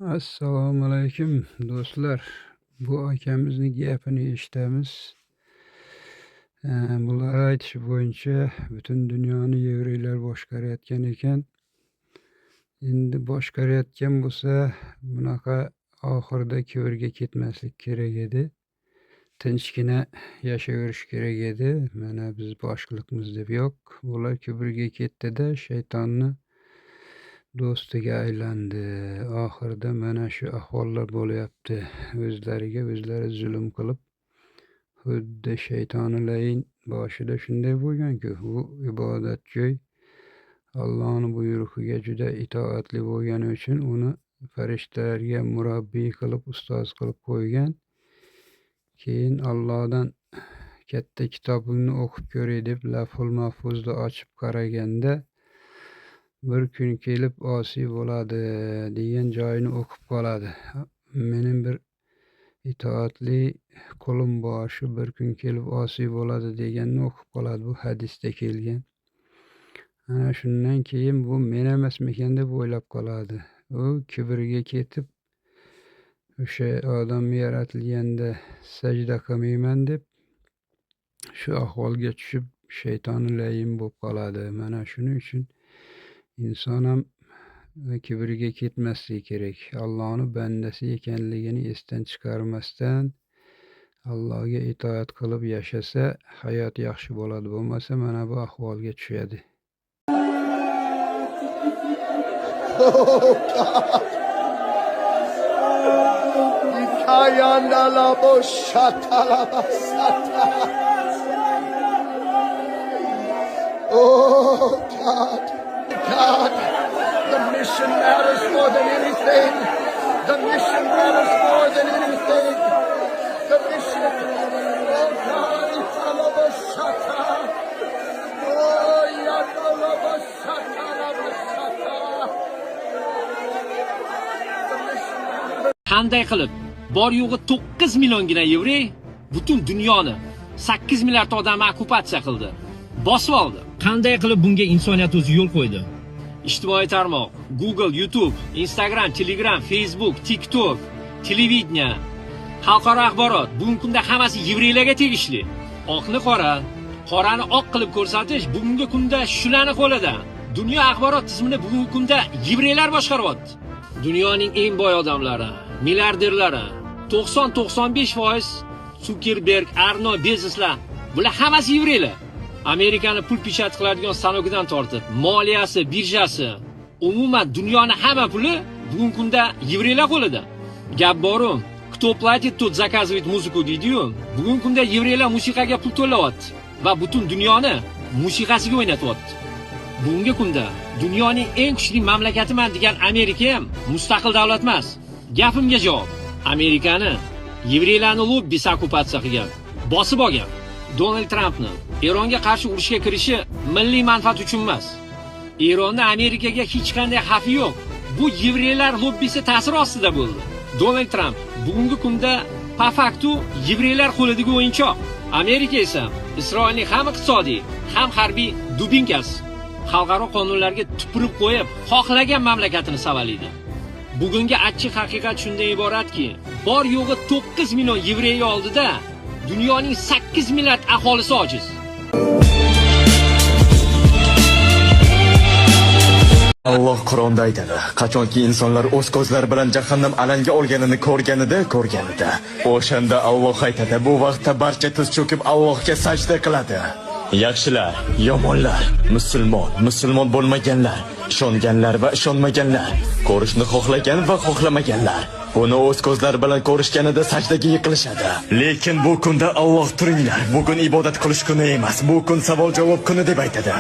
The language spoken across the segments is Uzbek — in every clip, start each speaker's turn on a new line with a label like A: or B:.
A: Assalomu alaykum do'stlar. Bu akamizning gapini eshitamiz. Bular aytishi bo'yicha butun dunyoni yevreylar boshqarayotgan ekan. Endi boshqarayotgan bo'lsa, bunaqa oxirida kibrga ketmaslik kerak edi. Tinchgina yashayverish kerak edi. Mana biz boshliqmiz deb yo'q. Bular kibrga ketdi-da, shaytonni do'stiga aylandi. Oxirida mana shu ahvollar bo'lyapti. O'zlariga o'zlari zulm qilib, xuddi shaytonilayin boshida shunday bo'lgan-ku, bu ibodatgo'y Allohning buyrug'iga juda itoatli bo'lgani uchun uni farishtalarga murabbiy qilib, ustoz qilib qo'ygan. Keyin Allohdan katta kitobingni o'qib ko'ray deb Lavhul Mahfuzni ochib qaraganda bir kun kelib osiy bo'ladi degan joyini o'qib qoladi. Mening bir itoatli qulim bor, shu bir kun kelib osiy bo'ladi deganni o'qib qoladi. Bu hadisda kelgan. Ana shundan keyin bu men emasmikan deb o'ylab qoladi. U kibrga ketib, o'sha odam yaratilganda sajda qilmayman deb shu ahvolga tushib shaytonilayin bo'lib qoladi. Mana shuning uchun inson ham kibrga ketmasligi kerak. Allohning bandasi ekanligini esdan chiqarmasdan Allohga itoat qilib yashasa hayot yaxshi bo'ladi. Bo'lmasa mana bu ahvolga tushadi.
B: Oh God, the mission matters more than anything. The mission matters more than anything. The mission, oh God, Italabashata. Oh, Yadalabashata, Labashata. The mission matters.
C: Qanday qilib bor yo'g'i 9 milliongina yevrey butun dunyoni 8 milliard odamni okkupatsiya qildi, bosib oldi. Qanday qilib bunga insoniyat o'zi yo'l qo'ydi? Ijtimoiy tarmoq, Google, YouTube, Instagram, Telegram, Facebook, TikTok, televideniya, xalqaro axborot, bugungi kunda hammasi yevreylarga tegishli. Oqni qora, qorani oq qilib ko'rsatish bugungi kunda shularning qo'lida. Dunyo axborot tizimini bugungi kunda yevreylar boshqaryapti. Dunyoning eng boy odamlari, milliarderlari 90-95% Zuckerberg, Arno, Bezoslar, bular hammasi yevreylar. Amerikani pul pechat qiladigan sanogidan tortib, moliyasi, birjasi, umuman dunyoning hamma puli bugungi kunda yevreylar qo'lida. Gap borum, кто платит, тот заказывает музыку deydi-yu. Bugungi kunda yevreylar musiqaga pul to'layapti va butun dunyoni musiqasiga o'ynatyapti. Bugungi kunda dunyoning eng kuchli mamlakatiman degan Amerika ham mustaqil davlat emas. Gapimga javob. Amerikani yevreylarni lobbisi okkupatsiya qilgan, bosib olgan. Donald Trampni Eronga qarshi urushga kirishi milliy manfaat uchun emas. Eronda Amerikaga hech qanday xavfi yo'q. Bu yevreylar lobbisi ta'siri ostida bo'ldi. Donald Tramp bugungi kunda po facto yevreylar qo'lidagi o'yinchoq. Amerika esa Isroilning ham iqtisodiy, ham harbiy dubinkasi. Xalqaro qonunlarga tupurib qo'yib, xohlagan mamlakatini savalaydi. Bugungi achchiq haqiqat shundan iboratki, bor yo'g'i 9 million yevrey oldida dunyoning 8 milliard aholisi ojiz.
D: Alloh Qur'onda aytadi, qachonki insonlar o'z ko'zlari bilan jahannam alanga olganini ko'rganida, o'shanda Alloh aytadi, bu vaqtda barcha tiz cho'kib Allohga sajda qiladi. Yaxshilar, yomonlar, musulmon bo'lmaganlar, ishonganlar va ishonmaganlar, ko'rishni xohlagan va xohlamaganlar buni o'z ko'zlari bilan ko'rishganida sajdaga yiqilishadi. Lekin bu kunda Alloh turinglar, bugun ibodat qilish kuni emas, bu kun savol-javob kuni deb aytadi.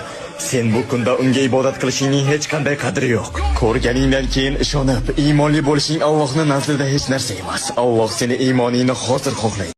D: Sen bu kunda unga ibodat qilishingning hech qanday qadri yo'q. Ko'rganingdan keyin ishonib, iymonli bo'lishing Allohning nazdida hech narsa emas. Alloh seni iymoningni hozir xohlaydi.